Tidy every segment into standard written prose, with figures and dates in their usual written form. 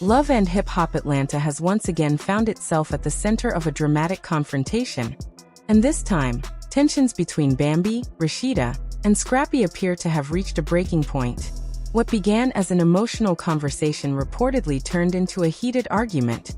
Love and Hip Hop Atlanta has once again found itself at the center of a dramatic confrontation. And this time, tensions between Bambi, Rasheeda, and Scrappy appear to have reached a breaking point. What began as an emotional conversation reportedly turned into a heated argument,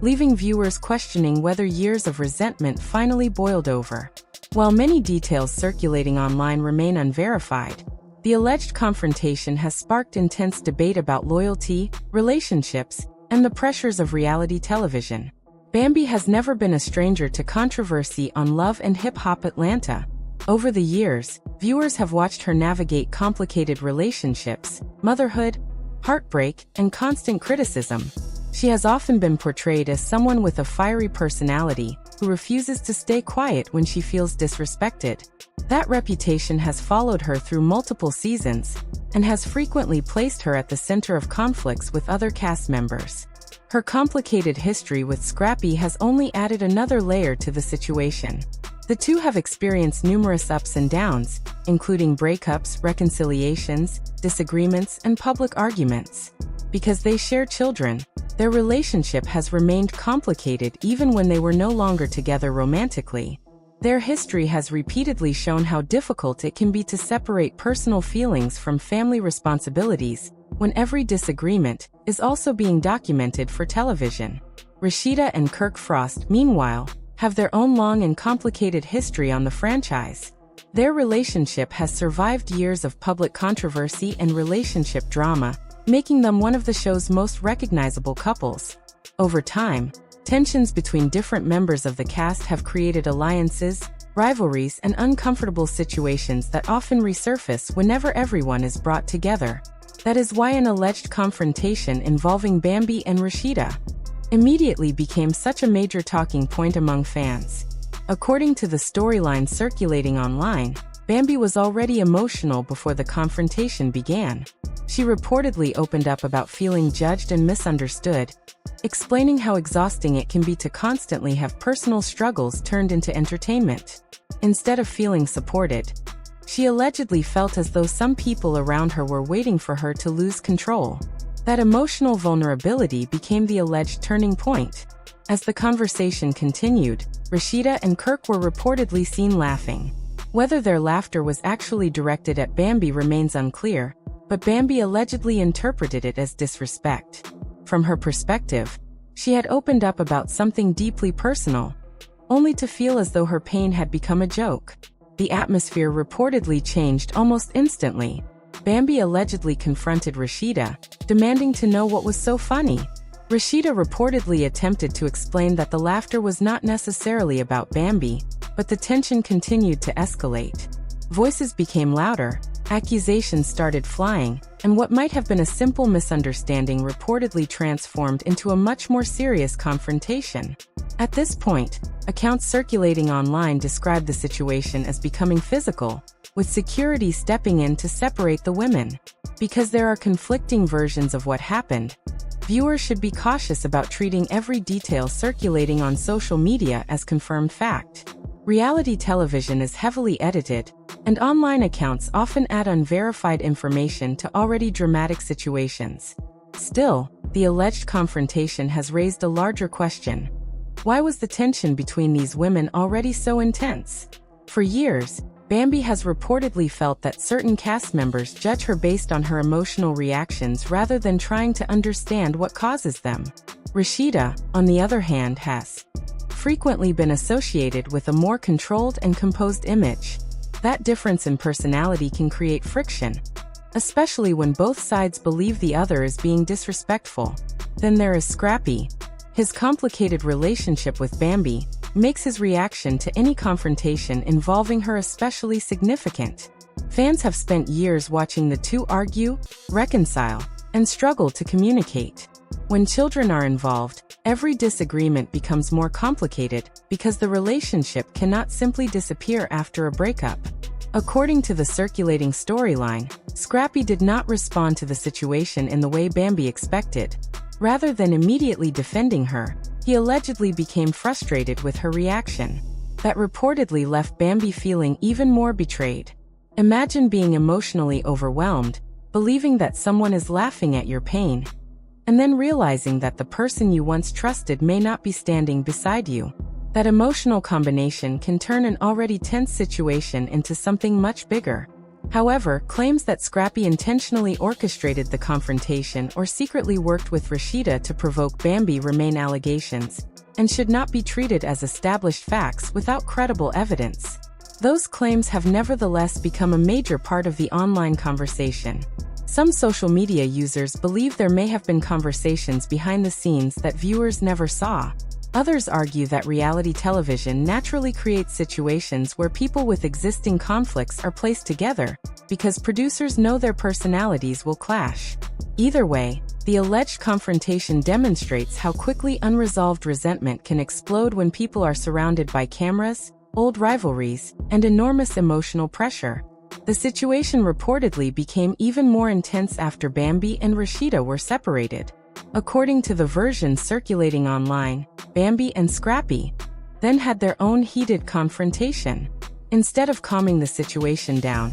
leaving viewers questioning whether years of resentment finally boiled over. While many details circulating online remain unverified, the alleged confrontation has sparked intense debate about loyalty, relationships, and the pressures of reality television. Bambi has never been a stranger to controversy on Love and Hip Hop Atlanta. Over the years, viewers have watched her navigate complicated relationships, motherhood, heartbreak, and constant criticism. She has often been portrayed as someone with a fiery personality who refuses to stay quiet when she feels disrespected. That reputation has followed her through multiple seasons and has frequently placed her at the center of conflicts with other cast members. Her complicated history with Scrappy has only added another layer to the situation. The two have experienced numerous ups and downs, including breakups, reconciliations, disagreements, and public arguments. Because they share children, their relationship has remained complicated even when they were no longer together romantically. Their history has repeatedly shown how difficult it can be to separate personal feelings from family responsibilities, when every disagreement is also being documented for television. Rasheeda and Kirk Frost, meanwhile, have their own long and complicated history on the franchise. Their relationship has survived years of public controversy and relationship drama, making them one of the show's most recognizable couples. Over time, tensions between different members of the cast have created alliances, rivalries, and uncomfortable situations that often resurface whenever everyone is brought together. That is why an alleged confrontation involving Bambi and Rasheeda immediately became such a major talking point among fans. According to the storyline circulating online, Bambi was already emotional before the confrontation began. She reportedly opened up about feeling judged and misunderstood, explaining how exhausting it can be to constantly have personal struggles turned into entertainment. Instead of feeling supported, she allegedly felt as though some people around her were waiting for her to lose control. That emotional vulnerability became the alleged turning point. As the conversation continued, Rasheeda and Kirk were reportedly seen laughing. Whether their laughter was actually directed at Bambi remains unclear, but Bambi allegedly interpreted it as disrespect. From her perspective, she had opened up about something deeply personal, only to feel as though her pain had become a joke. The atmosphere reportedly changed almost instantly. Bambi allegedly confronted Rasheeda, demanding to know what was so funny. Rasheeda reportedly attempted to explain that the laughter was not necessarily about Bambi, but the tension continued to escalate. Voices became louder, accusations started flying, and what might have been a simple misunderstanding reportedly transformed into a much more serious confrontation. At this point, accounts circulating online described the situation as becoming physical, with security stepping in to separate the women. Because there are conflicting versions of what happened, viewers should be cautious about treating every detail circulating on social media as confirmed fact. Reality television is heavily edited, and online accounts often add unverified information to already dramatic situations. Still, the alleged confrontation has raised a larger question. Why was the tension between these women already so intense? For years, Bambi has reportedly felt that certain cast members judge her based on her emotional reactions rather than trying to understand what causes them. Rasheeda, on the other hand, has frequently been associated with a more controlled and composed image. That difference in personality can create friction, especially when both sides believe the other is being disrespectful. Then there is Scrappy. His complicated relationship with Bambi makes his reaction to any confrontation involving her especially significant. Fans have spent years watching the two argue, reconcile, and struggle to communicate. When children are involved, every disagreement becomes more complicated because the relationship cannot simply disappear after a breakup. According to the circulating storyline, Scrappy did not respond to the situation in the way Bambi expected. Rather than immediately defending her, he allegedly became frustrated with her reaction. That reportedly left Bambi feeling even more betrayed. Imagine being emotionally overwhelmed, believing that someone is laughing at your pain, and then realizing that the person you once trusted may not be standing beside you. That emotional combination can turn an already tense situation into something much bigger. However, claims that Scrappy intentionally orchestrated the confrontation or secretly worked with Rasheeda to provoke Bambi remain allegations, and should not be treated as established facts without credible evidence. Those claims have nevertheless become a major part of the online conversation. Some social media users believe there may have been conversations behind the scenes that viewers never saw. Others argue that reality television naturally creates situations where people with existing conflicts are placed together, because producers know their personalities will clash. Either way, the alleged confrontation demonstrates how quickly unresolved resentment can explode when people are surrounded by cameras, old rivalries, and enormous emotional pressure. The situation reportedly became even more intense after Bambi and Rasheeda were separated. According to the version circulating online, Bambi and Scrappy then had their own heated confrontation. Instead of calming the situation down,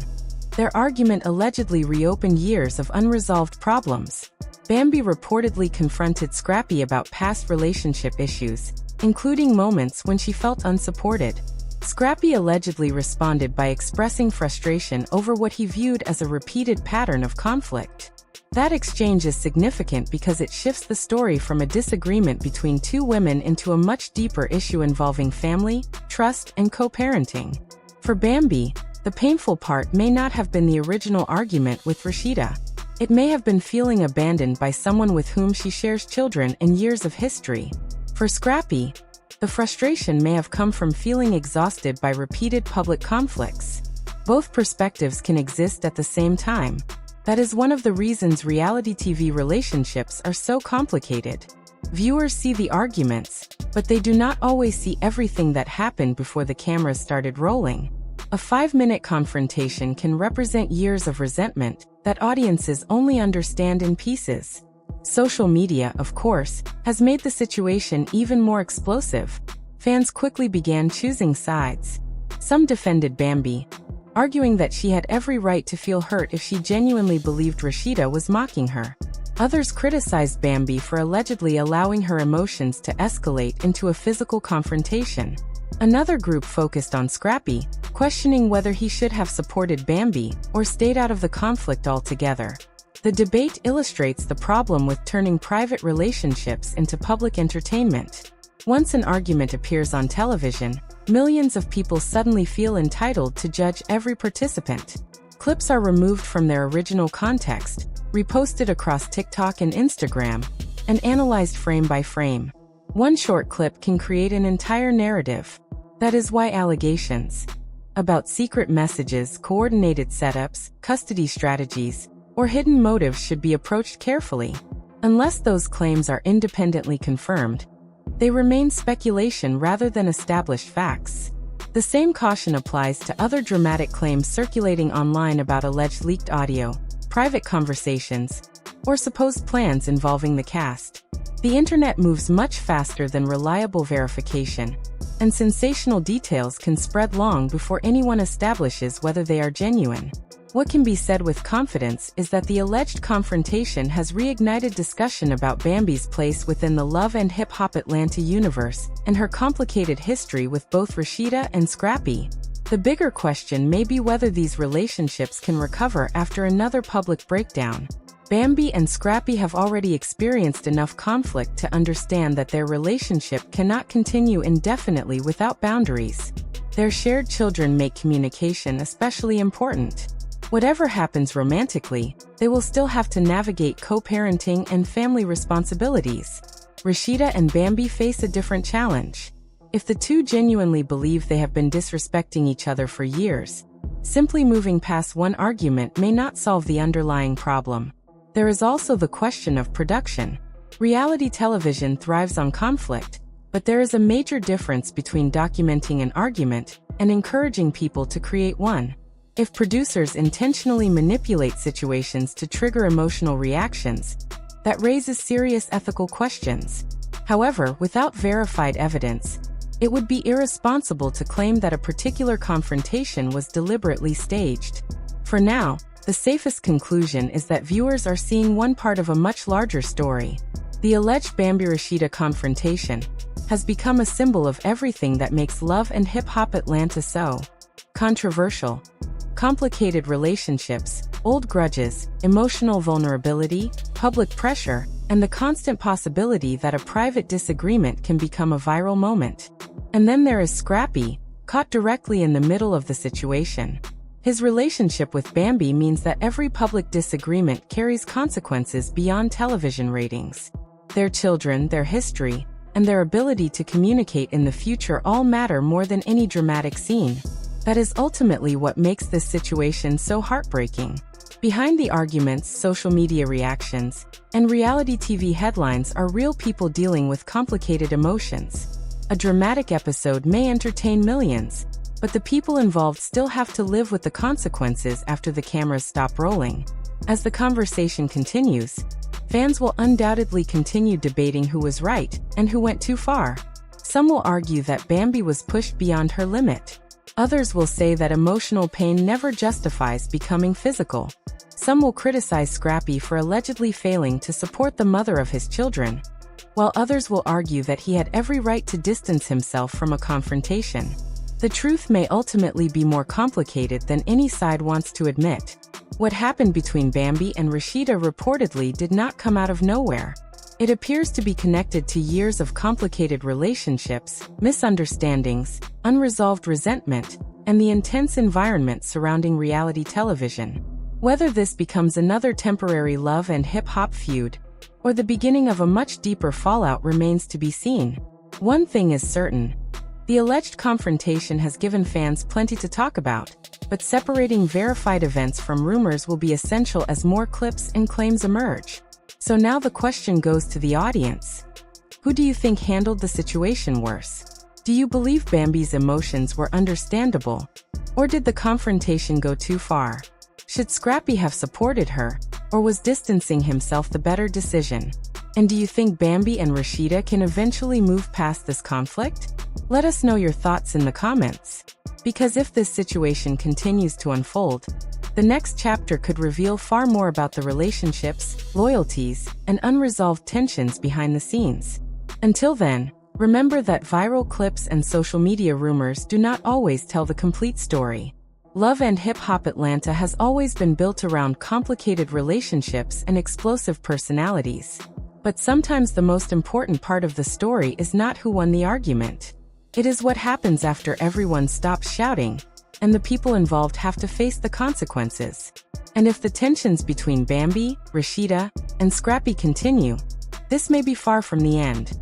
their argument allegedly reopened years of unresolved problems. Bambi reportedly confronted Scrappy about past relationship issues, including moments when she felt unsupported. Scrappy allegedly responded by expressing frustration over what he viewed as a repeated pattern of conflict. That exchange is significant because it shifts the story from a disagreement between two women into a much deeper issue involving family, trust, and co-parenting. For Bambi, the painful part may not have been the original argument with Rasheeda. It may have been feeling abandoned by someone with whom she shares children and years of history. For Scrappy, the frustration may have come from feeling exhausted by repeated public conflicts. Both perspectives can exist at the same time. That is one of the reasons reality TV relationships are so complicated. Viewers see the arguments, but they do not always see everything that happened before the cameras started rolling. A 5-minute confrontation can represent years of resentment that audiences only understand in pieces. Social media, of course, has made the situation even more explosive. Fans quickly began choosing sides. Some defended Bambi, arguing that she had every right to feel hurt if she genuinely believed Rasheeda was mocking her. Others criticized Bambi for allegedly allowing her emotions to escalate into a physical confrontation. Another group focused on Scrappy, questioning whether he should have supported Bambi or stayed out of the conflict altogether. The debate illustrates the problem with turning private relationships into public entertainment. Once an argument appears on television, millions of people suddenly feel entitled to judge every participant. Clips are removed from their original context, reposted across TikTok and Instagram, and analyzed frame by frame. One short clip can create an entire narrative. That is why allegations about secret messages, coordinated setups, custody strategies, or hidden motives should be approached carefully. Unless those claims are independently confirmed, they remain speculation rather than established facts. The same caution applies to other dramatic claims circulating online about alleged leaked audio, private conversations, or supposed plans involving the cast. The internet moves much faster than reliable verification, and sensational details can spread long before anyone establishes whether they are genuine. What can be said with confidence is that the alleged confrontation has reignited discussion about Bambi's place within the love and hip-hop Atlanta universe and her complicated history with both Rasheeda and Scrappy. The bigger question may be whether these relationships can recover after another public breakdown. Bambi and Scrappy have already experienced enough conflict to understand that their relationship cannot continue indefinitely without boundaries. Their shared children make communication especially important. Whatever happens romantically, they will still have to navigate co-parenting and family responsibilities. Rasheeda and Bambi face a different challenge. If the two genuinely believe they have been disrespecting each other for years, simply moving past one argument may not solve the underlying problem. There is also the question of production. Reality television thrives on conflict, but there is a major difference between documenting an argument and encouraging people to create one. If producers intentionally manipulate situations to trigger emotional reactions, that raises serious ethical questions. However, without verified evidence, it would be irresponsible to claim that a particular confrontation was deliberately staged. For now, the safest conclusion is that viewers are seeing one part of a much larger story. The alleged Bambi-Rasheeda confrontation has become a symbol of everything that makes Love and Hip Hop Atlanta so controversial. Complicated relationships, old grudges, emotional vulnerability, public pressure, and the constant possibility that a private disagreement can become a viral moment. And then there is Scrappy, caught directly in the middle of the situation. His relationship with Bambi means that every public disagreement carries consequences beyond television ratings. Their children, their history, and their ability to communicate in the future all matter more than any dramatic scene. That is ultimately what makes this situation so heartbreaking. Behind the arguments, social media reactions, and reality TV headlines are real people dealing with complicated emotions. A dramatic episode may entertain millions, but the people involved still have to live with the consequences after the cameras stop rolling. As the conversation continues, fans will undoubtedly continue debating who was right and who went too far. Some will argue that Bambi was pushed beyond her limit. Others will say that emotional pain never justifies becoming physical. Some will criticize Scrappy for allegedly failing to support the mother of his children, while others will argue that he had every right to distance himself from a confrontation. The truth may ultimately be more complicated than any side wants to admit. What happened between Bambi and Rasheeda reportedly did not come out of nowhere. It appears to be connected to years of complicated relationships, misunderstandings, unresolved resentment, and the intense environment surrounding reality television. Whether this becomes another temporary Love and Hip Hop feud, or the beginning of a much deeper fallout remains to be seen. One thing is certain. The alleged confrontation has given fans plenty to talk about, but separating verified events from rumors will be essential as more clips and claims emerge. So now the question goes to the audience. Who do you think handled the situation worse? Do you believe Bambi's emotions were understandable? Or did the confrontation go too far? Should Scrappy have supported her, or was distancing himself the better decision? And do you think Bambi and Rasheeda can eventually move past this conflict? Let us know your thoughts in the comments. Because if this situation continues to unfold, the next chapter could reveal far more about the relationships, loyalties, and unresolved tensions behind the scenes. Until then, remember that viral clips and social media rumors do not always tell the complete story. Love and Hip Hop Atlanta has always been built around complicated relationships and explosive personalities. But sometimes the most important part of the story is not who won the argument. It is what happens after everyone stops shouting, and the people involved have to face the consequences. And if the tensions between Bambi, Rasheeda, and Scrappy continue, this may be far from the end.